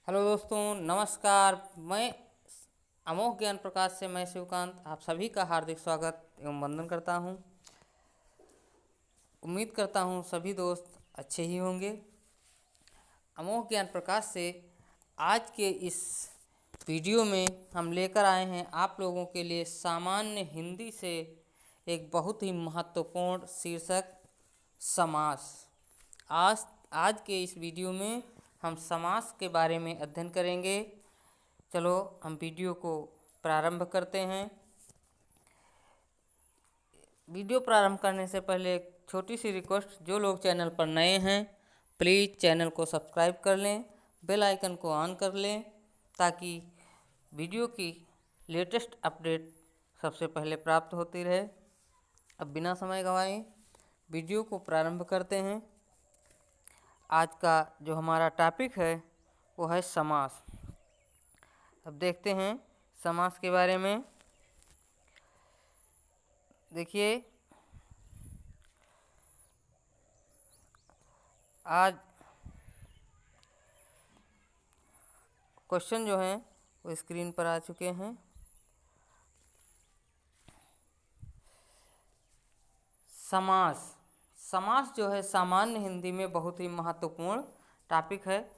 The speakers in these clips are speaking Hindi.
हेलो दोस्तों, नमस्कार। मैं अमोघ ज्ञान प्रकाश से मैं शिवकांत आप सभी का हार्दिक स्वागत एवं वंदन करता हूं। उम्मीद करता हूं सभी दोस्त अच्छे ही होंगे। अमोघ ज्ञान प्रकाश से आज के इस वीडियो में हम लेकर आए हैं आप लोगों के लिए सामान्य हिंदी से एक बहुत ही महत्वपूर्ण शीर्षक समास। आज आज के इस वीडियो में हम समास के बारे में अध्ययन करेंगे। चलो हम वीडियो को प्रारंभ करते हैं। वीडियो प्रारंभ करने से पहले एक छोटी सी रिक्वेस्ट, जो लोग चैनल पर नए हैं प्लीज़ चैनल को सब्सक्राइब कर लें, बेल आइकन को ऑन कर लें ताकि वीडियो की लेटेस्ट अपडेट सबसे पहले प्राप्त होती रहे। अब बिना समय गंवाए वीडियो को प्रारंभ करते हैं। आज का जो हमारा टॉपिक है वो है समास। अब देखते हैं समास के बारे में। देखिए, आज क्वेश्चन जो हैं वो स्क्रीन पर आ चुके हैं। समास समास जो है सामान्य हिंदी में बहुत ही महत्वपूर्ण टॉपिक है।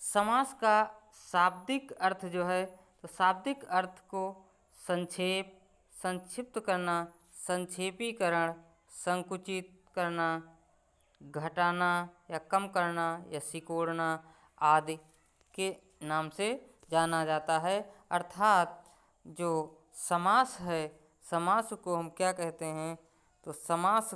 समास का शाब्दिक अर्थ जो है, तो शाब्दिक अर्थ को संक्षिप्त करना, संक्षेपीकरण, संकुचित करना, घटाना या कम करना या सिकोड़ना आदि के नाम से जाना जाता है। अर्थात जो समास है, समास को हम क्या कहते हैं, तो समास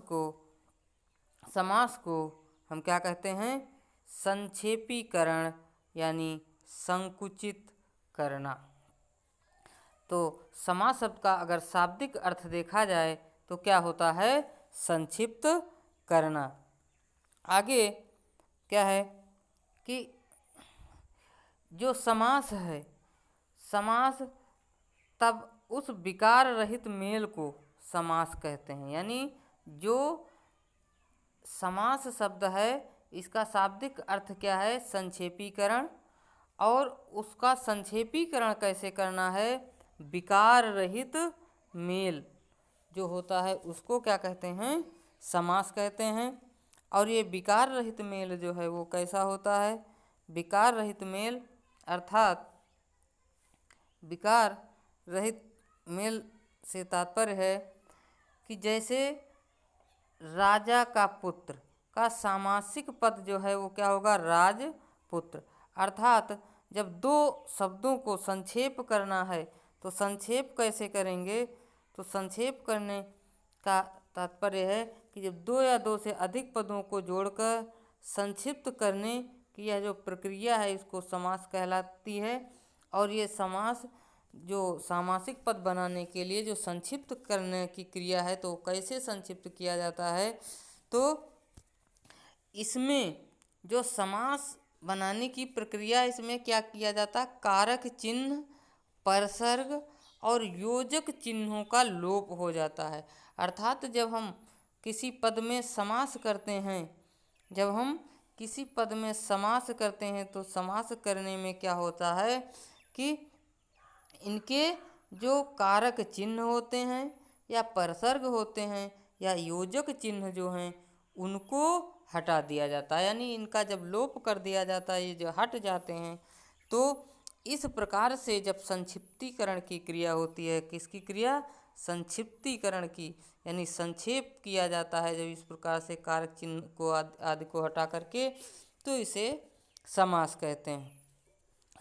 को हम क्या कहते हैं, संक्षेपीकरण यानी संकुचित करना। तो समास शब्द का अगर शाब्दिक अर्थ देखा जाए तो क्या होता है, संक्षिप्त करना। आगे क्या है कि जो समास है, समास तब उस विकार रहित मेल को समास कहते हैं। यानी जो समास शब्द है इसका शाब्दिक अर्थ क्या है, संक्षेपीकरण, और उसका संक्षेपीकरण कैसे करना है, विकार रहित मेल जो होता है उसको क्या कहते हैं, समास कहते हैं। और ये विकार रहित मेल जो है वो कैसा होता है, विकार रहित मेल अर्थात विकार रहित मेल से तात्पर्य है कि जैसे राजा का पुत्र का सामासिक पद जो है वो क्या होगा, राजपुत्र। अर्थात जब दो शब्दों को संक्षेप करना है तो संक्षेप कैसे करेंगे, तो संक्षेप करने का तात्पर्य है कि जब दो या दो से अधिक पदों को जोड़कर संक्षिप्त करने की यह जो प्रक्रिया है इसको समास कहलाती है। और ये समास जो सामासिक पद बनाने के लिए जो संक्षिप्त करने की क्रिया है, तो कैसे संक्षिप्त किया जाता है, तो इसमें जो समास बनाने की प्रक्रिया, इसमें क्या किया जाता है, कारक चिन्ह, परसर्ग और योजक चिन्हों का लोप हो जाता है। अर्थात जब हम किसी पद में समास करते हैं, जब हम किसी पद में समास करते हैं तो समास करने में क्या होता है कि इनके जो कारक चिन्ह होते हैं या परसर्ग होते हैं या योजक चिन्ह जो हैं उनको हटा दिया जाता है। यानी इनका जब लोप कर दिया जाता है, ये जो हट जाते हैं, तो इस प्रकार से जब संक्षिप्तीकरण की क्रिया होती है, किसकी क्रिया, संक्षिप्तीकरण की, यानी संक्षेप किया जाता है जब इस प्रकार से कारक चिन्ह को आदि को हटा करके, तो इसे समास कहते हैं।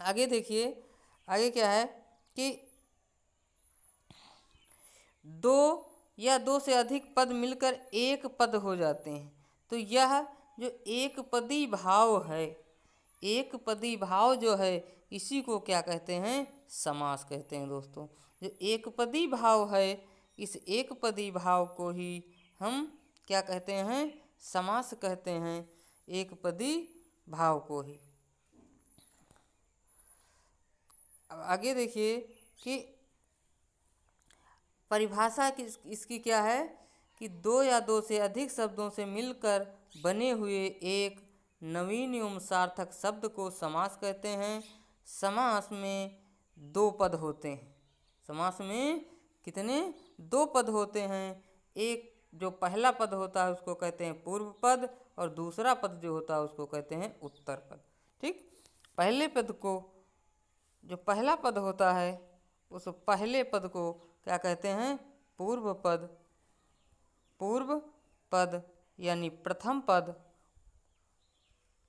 आगे देखिए, आगे क्या है कि दो या दो से अधिक पद मिलकर एक पद हो जाते हैं, तो यह जो एक पदी भाव है, एक पदी भाव जो है इसी को क्या कहते हैं, समास कहते हैं। दोस्तों, जो एक पदी भाव है, इस एक पदी भाव को ही हम क्या कहते हैं, समास कहते हैं, एक पदी भाव को ही। अब आगे देखिए कि परिभाषा इसकी क्या है कि दो या दो से अधिक शब्दों से मिलकर बने हुए एक नवीन एवं सार्थक शब्द को समास कहते हैं। समास में दो पद होते हैं। समास में कितने? दो पद होते हैं। एक जो पहला पद होता है उसको कहते हैं पूर्व पद, और दूसरा पद जो होता है उसको कहते हैं उत्तर पद। ठीक, पहले पद को, जो पहला पद होता है उस पहले पद को क्या कहते हैं? पूर्व पद। पूर्व पद यानी प्रथम पद,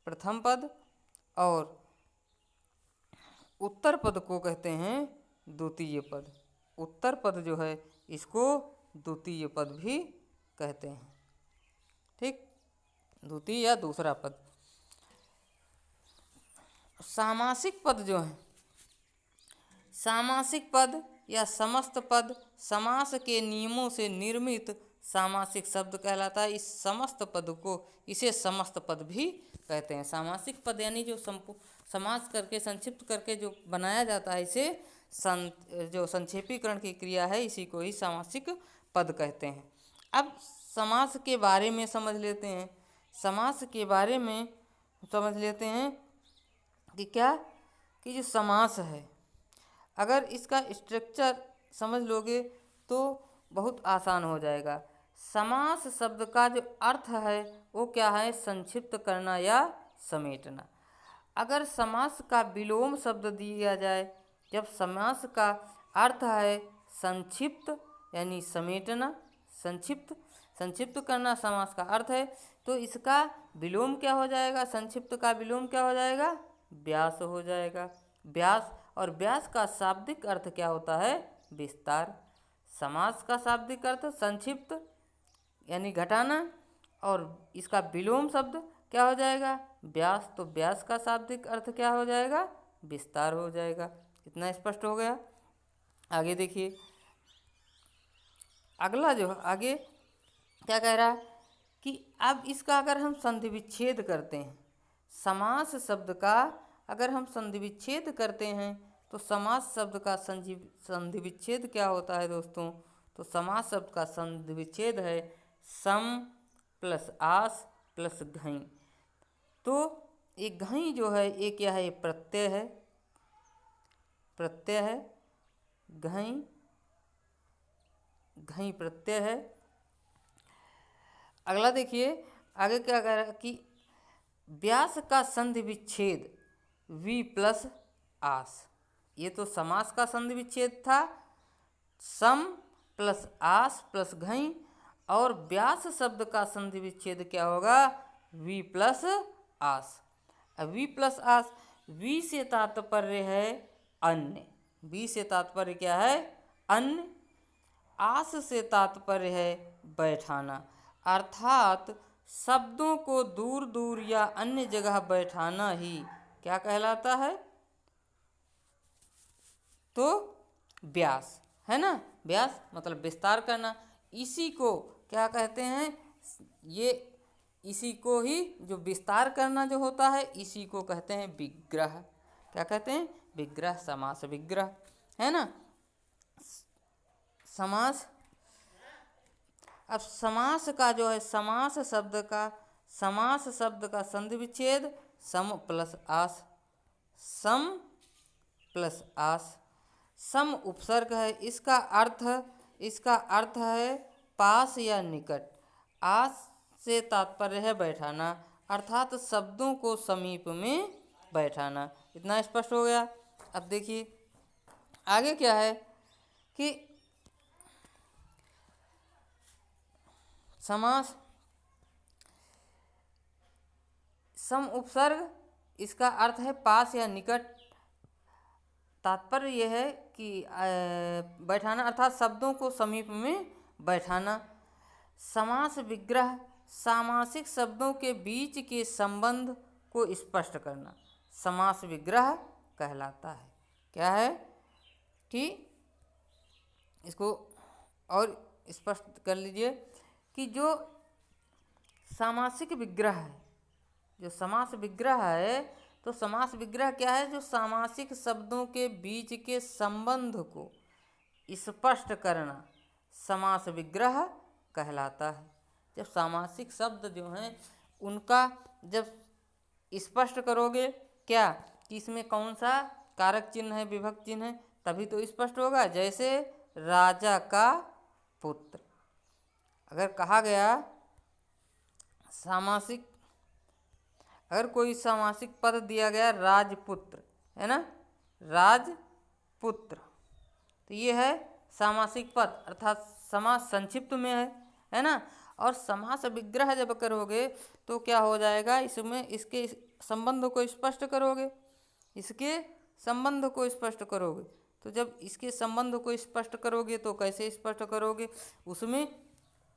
प्रथम पद, और उत्तर पद को कहते हैं द्वितीय पद। उत्तर पद जो है इसको द्वितीय पद भी कहते हैं। ठीक, द्वितीय या दूसरा पद। सामासिक पद जो है, सामासिक पद या समस्त पद समास के नियमों से निर्मित सामासिक शब्द कहलाता है। इस समस्त पद को, इसे समस्त पद भी कहते हैं। सामासिक पद यानी जो समास करके, संक्षिप्त करके जो बनाया जाता है, इसे जो संक्षेपीकरण की क्रिया है, इसी को ही सामासिक पद कहते हैं। अब समास के बारे में समझ लेते हैं। समास के बारे में समझ लेते हैं कि क्या, कि जो समास है, अगर इसका स्ट्रक्चर समझ लोगे तो बहुत आसान हो जाएगा। समास शब्द का जो अर्थ है वो क्या है? संक्षिप्त करना या समेटना। अगर समास का विलोम शब्द दिया जाए, जब समास का अर्थ है संक्षिप्त यानी समेटना, संक्षिप्त करना समास का अर्थ है, तो इसका विलोम क्या हो जाएगा? संक्षिप्त का विलोम क्या हो जाएगा? व्यास हो जाएगा। व्यास, और व्यास का शाब्दिक अर्थ क्या होता है? विस्तार। समास का शाब्दिक अर्थ संक्षिप्त यानी घटाना, और इसका विलोम शब्द क्या हो जाएगा? व्यास। तो व्यास का शाब्दिक अर्थ क्या हो जाएगा? विस्तार हो जाएगा। इतना स्पष्ट हो गया। आगे देखिए, अगला जो आगे क्या कह रहा है कि अब इसका अगर हम संधि विच्छेद करते हैं, समास शब्द का अगर हम संधि विच्छेद करते हैं तो समास शब्द का संधि विच्छेद क्या होता है दोस्तों? तो समास शब्द का संधि विच्छेद है सम प्लस आस प्लस घई। तो ये घई जो है ये क्या है? प्रत्यय है, प्रत्यय है। घई, घई प्रत्यय है। अगला देखिए, आगे क्या कह रहा है कि व्यास का संधि विच्छेद वी प्लस आस। ये तो समास का संधि विच्छेद था, सम प्लस आस प्लस घई, और व्यास शब्द का संधि विच्छेद क्या होगा? वी प्लस आस। अब वी प्लस आस, वी से तात्पर्य है अन्य। वी से तात्पर्य क्या है? अन्य। आस से तात्पर्य है बैठाना, अर्थात शब्दों को दूर दूर या अन्य जगह बैठाना ही क्या कहलाता है? तो व्यास है ना। व्यास मतलब विस्तार करना। इसी को क्या कहते हैं? ये इसी को ही, जो विस्तार करना जो होता है, इसी को कहते हैं विग्रह। क्या कहते हैं? विग्रह, समास विग्रह, है ना। समास, अब समास का जो है, समास शब्द का संधि विच्छेद सम प्लस आस। सम प्लस आस। सम उपसर्ग है, इसका अर्थ है पास या निकट। आस से तात्पर्य है बैठाना, अर्थात शब्दों को समीप में बैठाना। इतना स्पष्ट हो गया। अब देखिए आगे क्या है कि समास सम उपसर्ग, इसका अर्थ है पास या निकट। तात्पर्य यह है कि बैठाना अर्थात शब्दों को समीप में बैठाना। समास विग्रह सामासिक शब्दों के बीच के संबंध को स्पष्ट करना समास विग्रह कहलाता है। क्या है कि इसको और स्पष्ट कर लीजिए कि जो सामासिक विग्रह है, जो समास विग्रह है, तो समास विग्रह क्या है? जो सामासिक शब्दों के बीच के संबंध को स्पष्ट करना समास विग्रह कहलाता है। जब सामासिक शब्द जो हैं उनका जब स्पष्ट करोगे क्या कि इसमें कौन सा कारक चिन्ह है, विभक्त चिन्ह है, तभी तो स्पष्ट होगा। जैसे राजा का पुत्र, अगर कहा गया सामासिक, अगर कोई सामासिक पद दिया गया राजपुत्र, है ना, राजपुत्र, तो ये है सामासिक पद, अर्थात समास संक्षिप्त में है ना। और समास विग्रह जब करोगे तो क्या हो जाएगा, इसमें इसके संबंध को स्पष्ट करोगे, इसके संबंध को स्पष्ट करोगे। तो जब इसके संबंध को स्पष्ट करोगे तो कैसे स्पष्ट करोगे, उसमें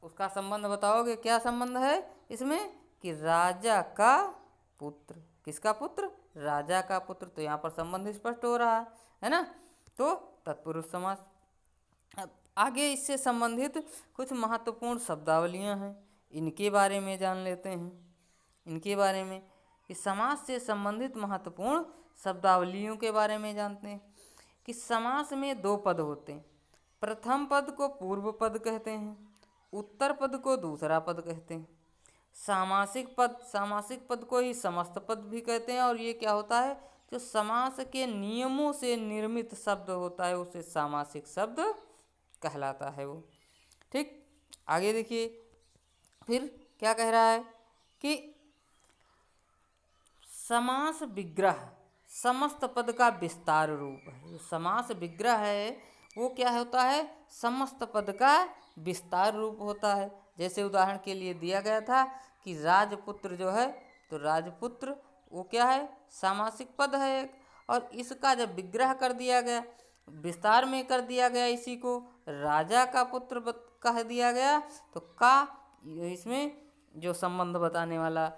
उसका संबंध बताओगे। क्या संबंध है इसमें कि राजा का पुत्र, किसका पुत्र, राजा का पुत्र, तो यहाँ पर संबंध स्पष्ट हो रहा है ना। तो तत्पुरुष समास। अब आगे इससे संबंधित कुछ महत्वपूर्ण शब्दावलियाँ हैं, इनके बारे में जान लेते हैं। इनके बारे में कि समास से संबंधित महत्वपूर्ण शब्दावलियों के बारे में जानते हैं कि समास में दो पद होते हैं। प्रथम पद को पूर्व पद कहते हैं, उत्तर पद को दूसरा पद कहते हैं। सामासिक पद को ही समस्त पद भी कहते हैं। और ये क्या होता है, जो समास के नियमों से निर्मित शब्द होता है उसे सामासिक शब्द कहलाता है वो। ठीक, आगे देखिए फिर क्या कह रहा है कि समास विग्रह समस्त पद का विस्तार रूप है। जो समास विग्रह है वो क्या होता है, समस्त पद का विस्तार रूप होता है। जैसे उदाहरण के लिए दिया गया था कि राजपुत्र जो है, तो राजपुत्र वो क्या है, सामासिक पद है एक, और इसका जब विग्रह कर दिया गया, विस्तार में कर दिया गया, इसी को राजा का पुत्र कह दिया गया, तो का इसमें जो संबंध बताने वाला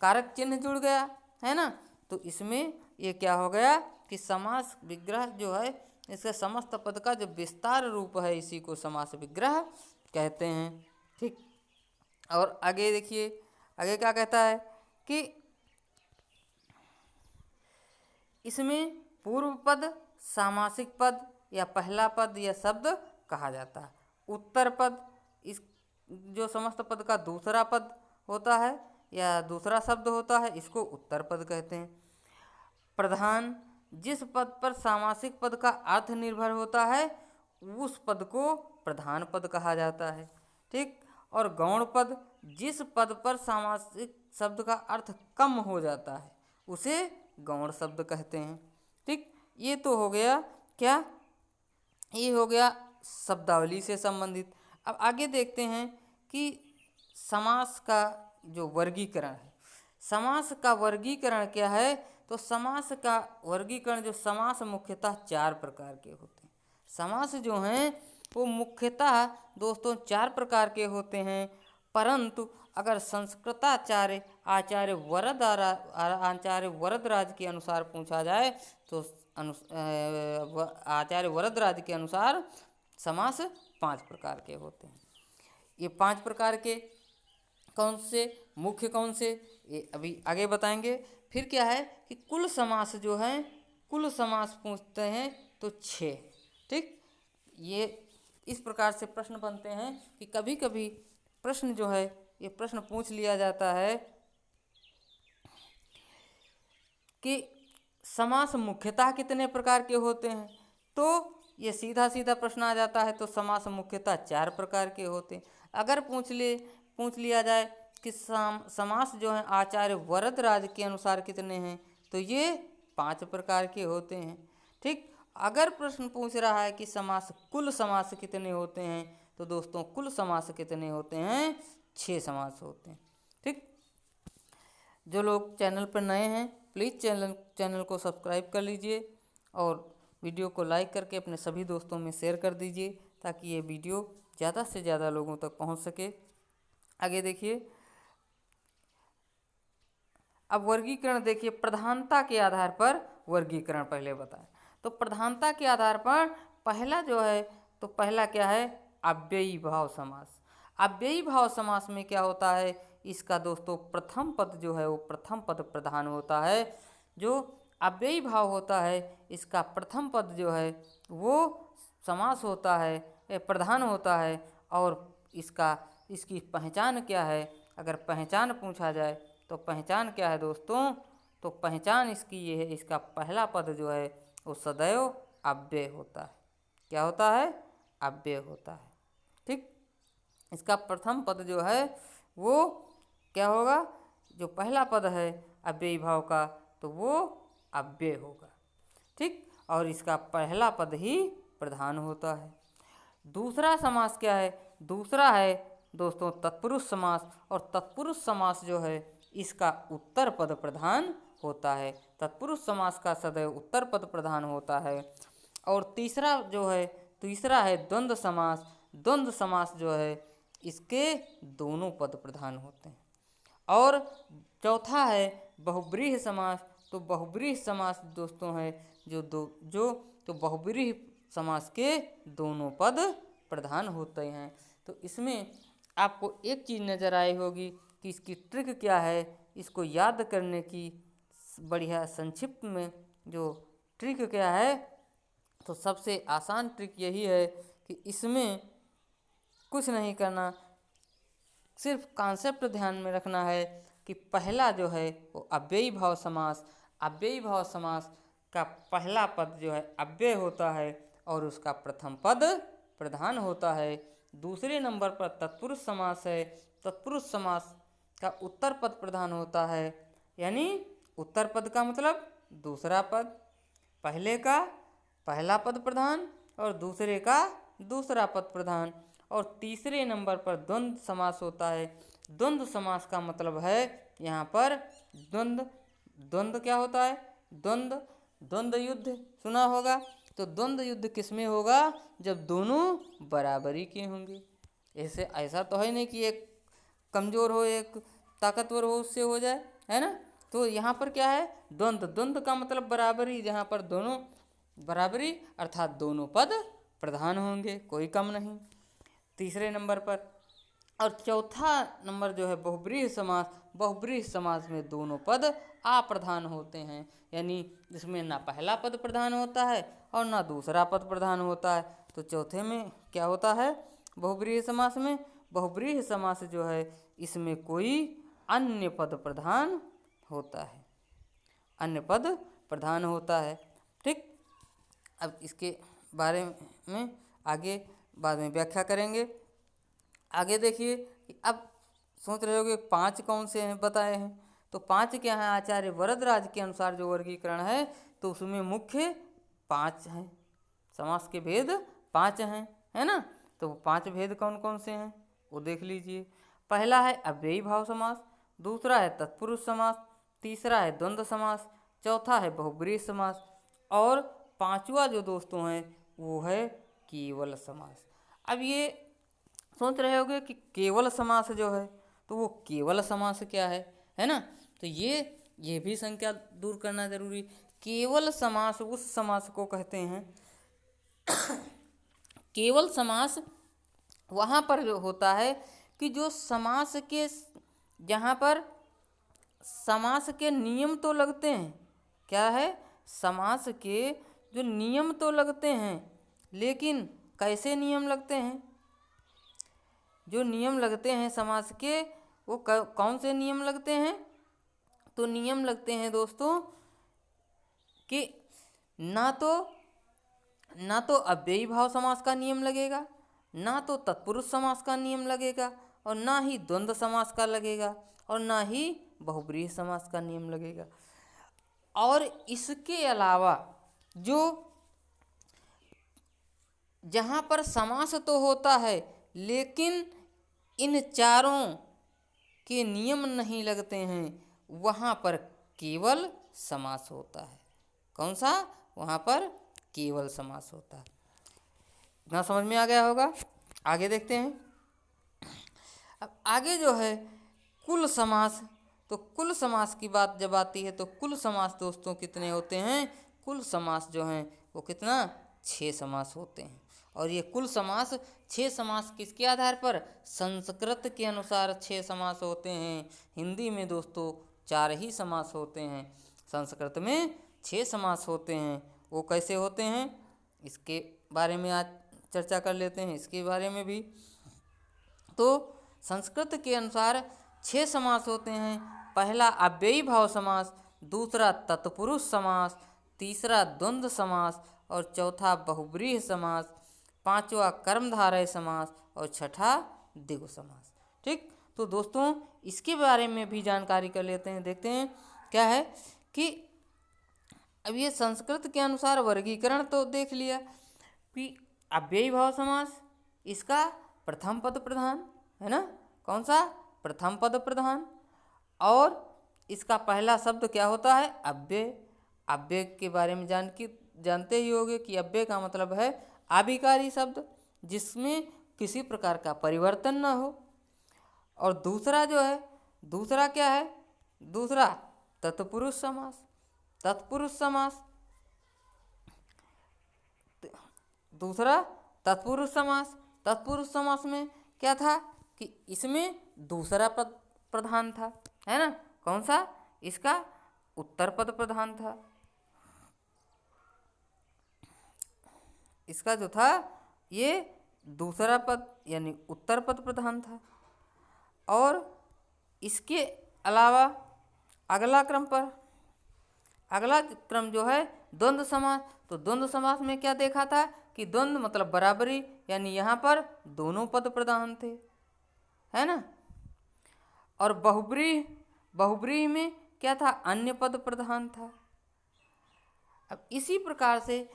कारक चिन्ह जुड़ गया है ना। तो इसमें ये क्या हो गया कि समास विग्रह जो है, इसके समस्त पद का जो विस्तार रूप है, इसी को समास विग्रह कहते हैं। ठीक, और आगे देखिए, आगे क्या कहता है कि इसमें पूर्व पद सामासिक पद या पहला पद या शब्द कहा जाता है। उत्तर पद इस जो समस्त पद का दूसरा पद होता है या दूसरा शब्द होता है, इसको उत्तर पद कहते हैं। प्रधान, जिस पद पर सामासिक पद का अर्थ निर्भर होता है उस पद को प्रधान पद कहा जाता है। ठीक, और गौण पद, जिस पद पर सामासिक शब्द का अर्थ कम हो जाता है उसे गौण शब्द कहते हैं। ठीक, ये तो हो गया क्या, ये हो गया शब्दावली से संबंधित। अब आगे देखते हैं कि समास का जो वर्गीकरण है, समास का वर्गीकरण क्या है। तो समास का वर्गीकरण, जो समास मुख्यतः 4 प्रकार के होते हैं। समास जो हैं वो मुख्यतः दोस्तों 4 प्रकार के होते हैं, परंतु अगर संस्कृताचार्य आचार्य वरदराज के अनुसार पूछा जाए तो आचार्य वरदराज के अनुसार समास 5 प्रकार के होते हैं। ये 5 प्रकार के कौन से, मुख्य कौन से, ये अभी आगे बताएंगे। फिर क्या है कि कुल समास जो है, कुल समास पूछते हैं तो 6। ठीक, ये इस प्रकार से प्रश्न बनते हैं कि कभी कभी प्रश्न जो है, ये प्रश्न पूछ लिया जाता है कि समास मुख्यतः कितने प्रकार के होते हैं, तो ये सीधा सीधा प्रश्न आ जाता है। तो समास मुख्यतः 4 प्रकार के होते हैं। अगर पूछ लिया जाए कि समास जो है आचार्य वरदराज के अनुसार कितने हैं, तो ये 5 प्रकार के होते हैं। ठीक, अगर प्रश्न पूछ रहा है कि कुल समास कितने होते हैं, तो दोस्तों कुल समास कितने होते हैं, 6 समास होते हैं। ठीक, जो लोग चैनल पर नए हैं प्लीज़ चैनल को सब्सक्राइब कर लीजिए और वीडियो को लाइक करके अपने सभी दोस्तों में शेयर कर दीजिए, ताकि ये वीडियो ज़्यादा से ज़्यादा लोगों तक पहुंच सके। आगे देखिए, अब वर्गीकरण देखिए, प्रधानता के आधार पर वर्गीकरण पहले बताएं। तो प्रधानता के आधार पर पहला जो है, तो पहला क्या है, अव्ययी भाव समास। अव्ययी भाव समास में क्या होता है, इसका दोस्तों प्रथम पद जो है वो प्रथम पद प्रधान होता है। जो अव्ययी भाव होता है इसका प्रथम पद जो है वो समास होता है, प्रधान होता है। और इसकी पहचान क्या है, अगर पहचान पूछा जाए तो पहचान क्या है दोस्तों, तो पहचान इसकी ये है, इसका पहला पद जो है वो सदैव अव्यय होता है। क्या होता है? अव्यय होता है। ठीक, इसका प्रथम पद जो है वो क्या होगा? जो पहला पद है अव्ययी भाव का तो वो अव्यय होगा। ठीक, और इसका पहला पद ही प्रधान होता है। दूसरा समास क्या है? दूसरा है दोस्तों तत्पुरुष समास, और तत्पुरुष समास जो है इसका उत्तर पद प्रधान होता है। तत्पुरुष समास का सदैव उत्तर पद प्रधान होता है। और तीसरा है द्वंद्व समास। द्वंद्व समास जो है इसके दोनों पद प्रधान होते हैं। और चौथा है बहुब्रीहि समास। तो बहुब्रीहि समास दोस्तों है तो बहुब्रीहि समास के दोनों पद प्रधान होते हैं। तो इसमें आपको एक चीज़ नज़र आई होगी कि इसकी ट्रिक क्या है। इसको याद करने की बढ़िया संक्षिप्त में जो ट्रिक क्या है, तो सबसे आसान ट्रिक यही है कि इसमें कुछ नहीं करना, सिर्फ कॉन्सेप्ट ध्यान में रखना है कि पहला जो है वो अव्ययी भाव समास। अव्ययी भाव समास का पहला पद जो है अव्यय होता है और उसका प्रथम पद प्रधान होता है। दूसरे नंबर पर तत्पुरुष समास है। तत्पुरुष समास का उत्तर पद प्रधान होता है, यानी उत्तर पद का मतलब दूसरा पद, पहले का पहला पद प्रधान और दूसरे का दूसरा पद प्रधान। और तीसरे नंबर पर द्वंद्व समास होता है। द्वंद्व समास का मतलब है यहाँ पर द्वंद्व क्या होता है? द्वंद्व युद्ध सुना होगा। तो द्वंद्व युद्ध किसमें होगा? जब दोनों बराबरी के होंगे। ऐसा तो है नहीं कि एक कमज़ोर हो एक ताकतवर हो उससे हो जाए, है ना। तो यहाँ पर क्या है? द्वंद्व का मतलब बराबरी, जहाँ पर दोनों बराबरी अर्थात दोनों पद प्रधान होंगे, कोई कम नहीं, तीसरे नंबर पर। और चौथा नंबर जो है बहुब्रीहि समास। बहुब्रीहि समास में दोनों पद अप्रधान होते हैं, यानी जिसमें ना पहला पद प्रधान होता है और ना दूसरा पद प्रधान होता है। तो चौथे में क्या होता है? बहुब्रीहि समास में, बहुब्रीहि समास जो है इसमें कोई अन्य पद प्रधान होता है, अन्य पद प्रधान होता है। ठीक, अब इसके बारे में आगे बाद में व्याख्या करेंगे। आगे देखिए कि अब सोच रहे होगे 5 कौन से हैं बताए हैं, तो 5 क्या हैं? आचार्य वरदराज के अनुसार जो वर्गीकरण है तो उसमें मुख्य 5 हैं, समास के भेद 5 हैं, है ना। तो 5 भेद कौन कौन से हैं वो देख लीजिए। पहला है अव्ययी भाव समास, दूसरा है तत्पुरुष समास, तीसरा है द्वंद्व समास, चौथा है बहुब्रीहि समास, और पांचवा जो दोस्तों हैं वो है केवल समास। अब ये सोच रहे होगे कि केवल समास जो है तो वो केवल समास क्या है ना। तो ये भी संख्या दूर करना जरूरी। केवल समास उस समास को कहते हैं केवल समास वहाँ पर जो होता है कि जो समास के जहाँ पर समास के नियम तो लगते हैं, क्या है? समास के जो नियम तो लगते हैं, लेकिन कैसे नियम लगते हैं? जो नियम लगते हैं समास के वो कौन से नियम लगते हैं? तो नियम लगते हैं दोस्तों कि ना तो अव्ययी भाव समास का नियम लगेगा, ना तो तत्पुरुष समास का नियम लगेगा, और ना ही द्वंद्व समास का लगेगा, और ना ही बहुब्रीहि समास का नियम लगेगा। और इसके अलावा जो जहाँ पर समास तो होता है लेकिन इन चारों के नियम नहीं लगते हैं, वहाँ पर केवल समास होता है। कौन सा? वहाँ पर केवल समास होता है। इतना समझ में आ गया होगा। आगे देखते हैं। अब आगे जो है कुल समास, तो कुल समास की बात जब आती है तो कुल समास दोस्तों कितने होते हैं? कुल समास जो हैं वो कितना? 6 समास होते हैं। और ये कुल समास 6 समास किसके आधार पर? संस्कृत के अनुसार 6 समास होते हैं। हिंदी में दोस्तों 4 ही समास होते हैं, संस्कृत में 6 समास होते हैं। वो कैसे होते हैं इसके बारे में आज चर्चा कर लेते हैं, इसके बारे में भी। तो संस्कृत के अनुसार 6 समास होते हैं। पहला अव्ययी भाव समास, दूसरा तत्पुरुष समास, तीसरा द्वंद्व समास और चौथा बहुब्रीहि समास, पांचवा कर्मधारय समास और छठा द्विगु समास। ठीक, तो दोस्तों इसके बारे में भी जानकारी कर लेते हैं। देखते हैं क्या है कि अब ये संस्कृत के अनुसार वर्गीकरण तो देख लिया कि अव्ययी भाव समास, इसका प्रथम पद प्रधान है ना, कौन सा, प्रथम पद प्रधान, और इसका पहला शब्द क्या होता है, अव्यय। अव्यय के बारे में जानते ही होंगे कि अव्यय का मतलब है आभिकारी शब्द जिसमें किसी प्रकार का परिवर्तन ना हो। और दूसरा जो है, दूसरा क्या है, दूसरा तत्पुरुष समास। तत्पुरुष समास, दूसरा तत्पुरुष समास। तत्पुरुष समास में क्या था कि इसमें दूसरा पद प्रधान था, है ना, कौन सा, इसका उत्तर पद प्रधान था। इसका जो था ये दूसरा पद यानी उत्तर पद प्रधान था। और इसके अलावा अगला क्रम जो है द्वंद्व समास। तो द्वंद्व समास में क्या देखा था कि द्वंद्व मतलब बराबरी, यानी यहाँ पर दोनों पद प्रधान थे, है ना। और बहुब्रीहि में क्या था, अन्य पद प्रधान था। अब इसी प्रकार से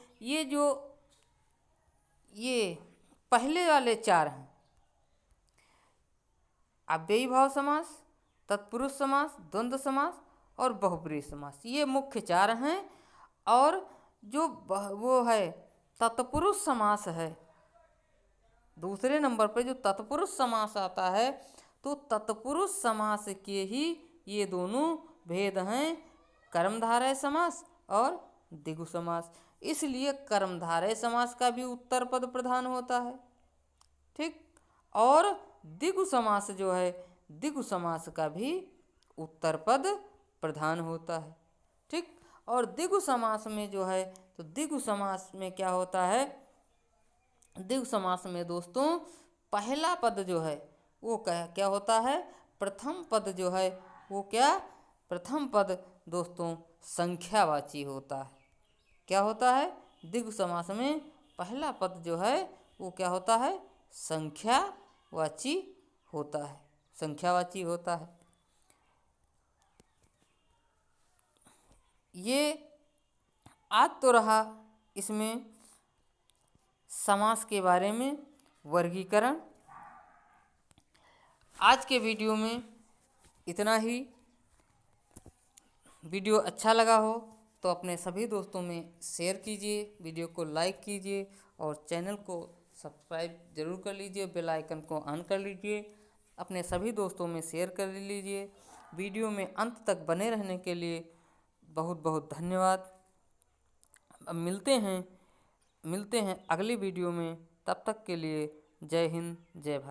ये पहले वाले चार हैं, अव्ययी भाव समास, तत्पुरुष समास, द्वंद्व समास और बहुब्रीहि समास, ये मुख्य चार हैं। और जो वो है तत्पुरुष समास है, दूसरे नंबर पे जो तत्पुरुष समास आता है, तो तत्पुरुष समास के ही ये दोनों भेद हैं, कर्मधारय समास और द्विगु समास। इसलिए कर्मधारय समास का भी उत्तर पद प्रधान होता है। ठीक, और द्विगु समास जो है, द्विगु समास का भी उत्तर पद प्रधान होता है। ठीक, और द्विगु समास में जो है, तो द्विगु समास में क्या होता है, द्विगु समास में दोस्तों पहला पद जो है वो क्या होता है, प्रथम पद जो है वो क्या, प्रथम पद दोस्तों संख्यावाची होता है। क्या होता है, द्विगु समास में पहला पद जो है वो क्या होता है, संख्यावाची होता है, संख्यावाची होता है। ये आज तो रहा इसमें समास के बारे में वर्गीकरण। आज के वीडियो में इतना ही। वीडियो अच्छा लगा हो तो अपने सभी दोस्तों में शेयर कीजिए, वीडियो को लाइक कीजिए और चैनल को सब्सक्राइब जरूर कर लीजिए, बेल आइकन को ऑन कर लीजिए, अपने सभी दोस्तों में शेयर कर लीजिए। वीडियो में अंत तक बने रहने के लिए बहुत बहुत धन्यवाद। अब मिलते हैं अगली वीडियो में, तब तक के लिए जय हिंद, जय भारत।